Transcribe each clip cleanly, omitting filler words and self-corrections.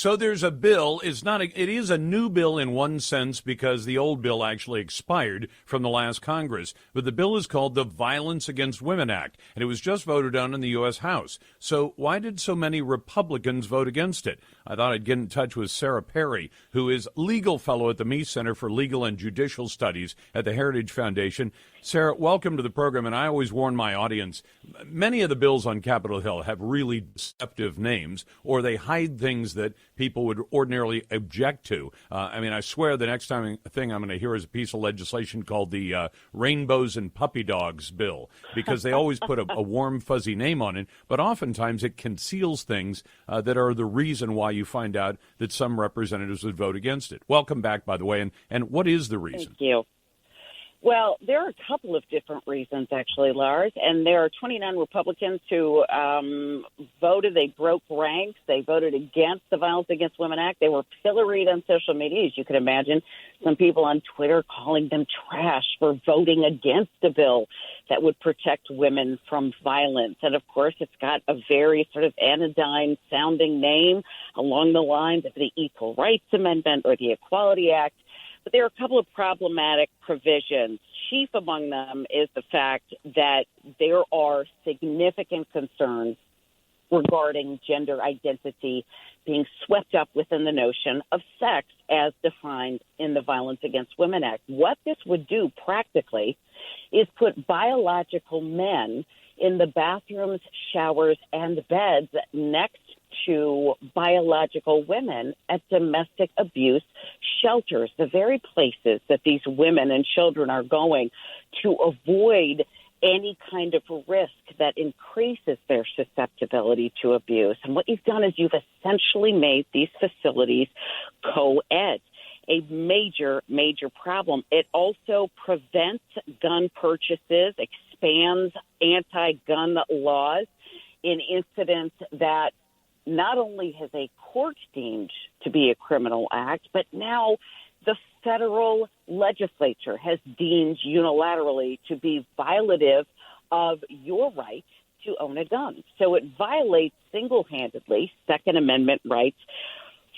So there's a bill. It is a new bill in one sense because the old bill actually expired from the last Congress. But the bill is called the Violence Against Women Act, and it was just voted on in the U.S. House. So why did so many Republicans vote against it? I thought I'd get in touch with Sarah Perry, who is legal fellow at the Meese Center for Legal and Judicial Studies at the Heritage Foundation. Sarah, welcome to the program, and I always warn my audience, many of the bills on Capitol Hill have really deceptive names, or they hide things that people would ordinarily object to. I swear the next thing I'm going to hear is a piece of legislation called the Rainbows and Puppy Dogs bill, because they always put a warm, fuzzy name on it, but oftentimes it conceals things that are the reason why you find out that some representatives would vote against it. Welcome back, by the way, and what is the reason? Thank you. Well, there are a couple of different reasons, actually, Lars, and there are 29 Republicans who voted. They broke ranks. They voted against the Violence Against Women Act. They were pilloried on social media, as you can imagine. Some people on Twitter calling them trash for voting against a bill that would protect women from violence. And, of course, it's got a very sort of anodyne-sounding name along the lines of the Equal Rights Amendment or the Equality Act. But there are a couple of problematic provisions. Chief among them is the fact that there are significant concerns regarding gender identity being swept up within the notion of sex as defined in the Violence Against Women Act. What this would do practically is put biological men in the bathrooms, showers, and beds next to biological women at domestic abuse shelters, the very places that these women and children are going to avoid any kind of risk that increases their susceptibility to abuse. And what you've done is you've essentially made these facilities co-ed, a major, major problem. It also prevents gun purchases, expands anti-gun laws in incidents that not only has a court deemed to be a criminal act, but now the federal legislature has deemed unilaterally to be violative of your right to own a gun. So it violates single-handedly Second Amendment rights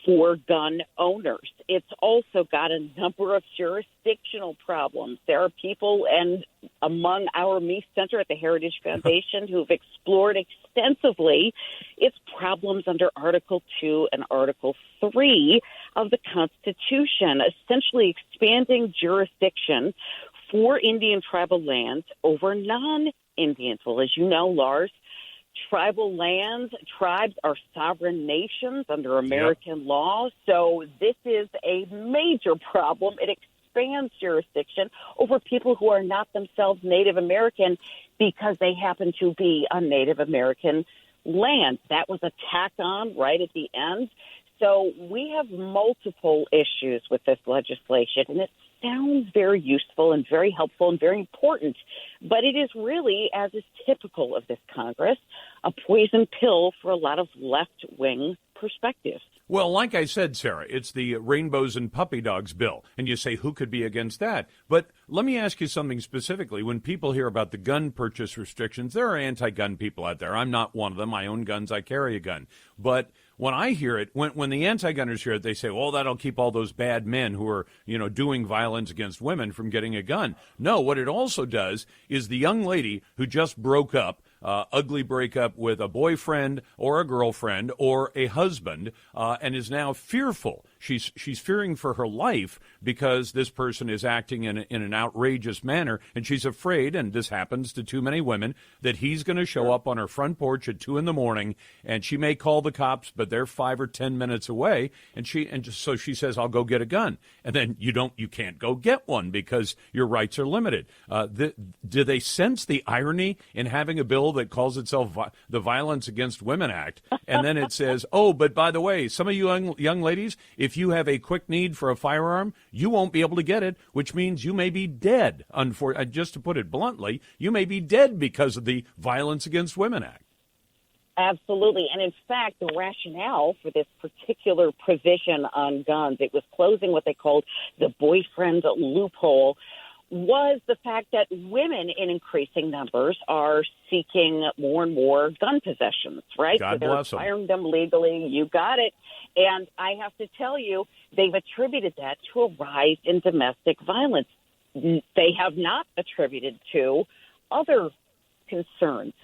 for gun owners. It's also got a number of jurisdictional problems. There are people and among our Meese Center at the Heritage Foundation who've explored extensively its problems under Article 2 and Article 3 of the Constitution, essentially expanding jurisdiction for Indian tribal lands over non-Indians. Well, as you know, Lars, tribal lands, tribes are sovereign nations under American law. So this is a major problem. It expands jurisdiction over people who are not themselves Native American because they happen to be on Native American land. That was a tack on right at the end. So we have multiple issues with this legislation, and it sounds very useful and very helpful and very important, but it is really, as is typical of this Congress, a poison pill for a lot of left-wing perspectives. Well, like I said, Sarah, it's the Rainbows and Puppy Dogs bill, and you say, who could be against that? But let me ask you something specifically. When people hear about the gun purchase restrictions, there are anti-gun people out there. I'm not one of them. I own guns. I carry a gun. But when I hear it, when the anti-gunners hear it, they say, well, that'll keep all those bad men who are, doing violence against women from getting a gun. No, what it also does is the young lady who just broke up, ugly breakup with a boyfriend or a girlfriend or a husband, and is now fearful. She's fearing for her life because this person is acting in an outrageous manner, and she's afraid, and this happens to too many women, that he's going to show up on her front porch at 2 a.m, and she may call the cops, but they're 5 or 10 minutes away, so she says, "I'll go get a gun," and then you can't go get one because your rights are limited. Do they sense the irony in having a bill that calls itself the Violence Against Women Act, and then it says, "Oh, but by the way, some of you young ladies, if you have a quick need for a firearm, you won't be able to get it, which means you may be dead." Just to put it bluntly, you may be dead because of the Violence Against Women Act. Absolutely. And in fact, the rationale for this particular provision on guns, it was closing what they called the boyfriend loophole, was the fact that women in increasing numbers are seeking more and more gun possessions, right? God so they're bless them. acquiring them legally. You got it. And I have to tell you, they've attributed that to a rise in domestic violence. They have not attributed to other concerns.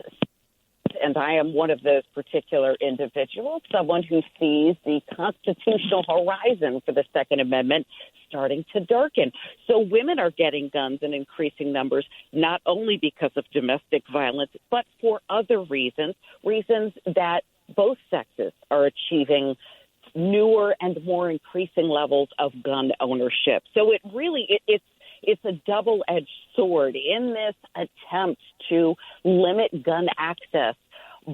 And I am one of those particular individuals, someone who sees the constitutional horizon for the Second Amendment starting to darken. So women are getting guns in increasing numbers, not only because of domestic violence, but for other reasons that both sexes are achieving newer and more increasing levels of gun ownership. So it really, it's a double-edged sword in this attempt to limit gun access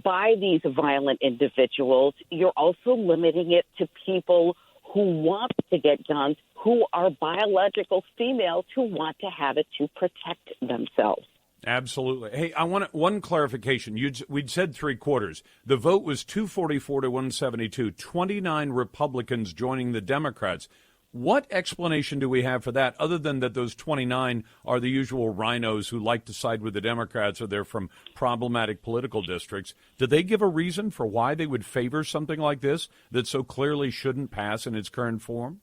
by these violent individuals. You're also limiting it to people who want to get guns, who are biological females who want to have it to protect themselves. Absolutely. Hey, I want one clarification. We'd said 3/4. The vote was 244 to 172, 29 Republicans joining the Democrats. What explanation do we have for that, other than that those 29 are the usual rhinos who like to side with the Democrats, or they're from problematic political districts? Did they give a reason for why they would favor something like this that so clearly shouldn't pass in its current form?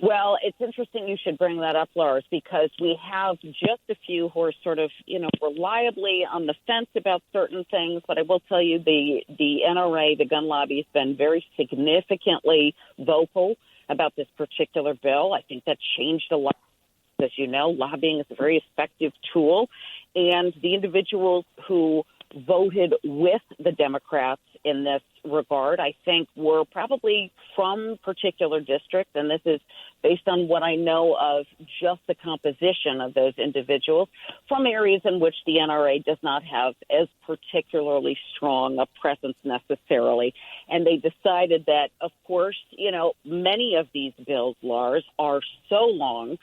Well, it's interesting you should bring that up, Lars, because we have just a few who are sort of, reliably on the fence about certain things. But I will tell you the NRA, the gun lobby, has been very significantly vocal about this particular bill. I think that changed a lot. As you know, lobbying is a very effective tool. And the individuals who voted with the Democrats in this regard, I think, were probably from particular districts, and this is based on what I know of just the composition of those individuals, from areas in which the NRA does not have as particularly strong a presence necessarily. And they decided that, of course, many of these bills, Lars, are so long.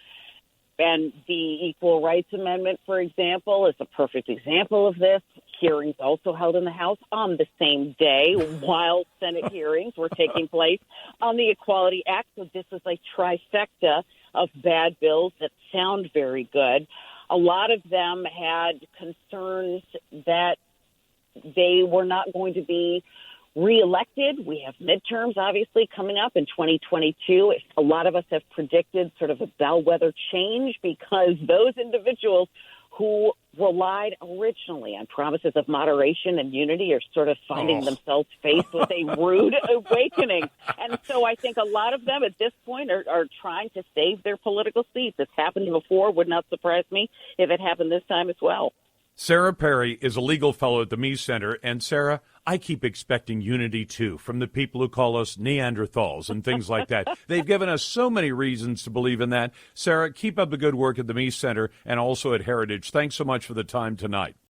And the Equal Rights Amendment, for example, is a perfect example of this. Hearings also held in the House on the same day while Senate hearings were taking place on the Equality Act. So this is a trifecta of bad bills that sound very good. A lot of them had concerns that they were not going to be reelected. We have midterms, obviously, coming up in 2022. A lot of us have predicted sort of a bellwether change because those individuals who relied originally on promises of moderation and unity are sort of finding themselves faced with a rude awakening. And so I think a lot of them at this point are trying to save their political seats. It's happened before. Would not surprise me if it happened this time as well. Sarah Perry is a legal fellow at the Meese Center. And, Sarah, I keep expecting unity, too, from the people who call us Neanderthals and things like that. They've given us so many reasons to believe in that. Sarah, keep up the good work at the Meese Center and also at Heritage. Thanks so much for the time tonight.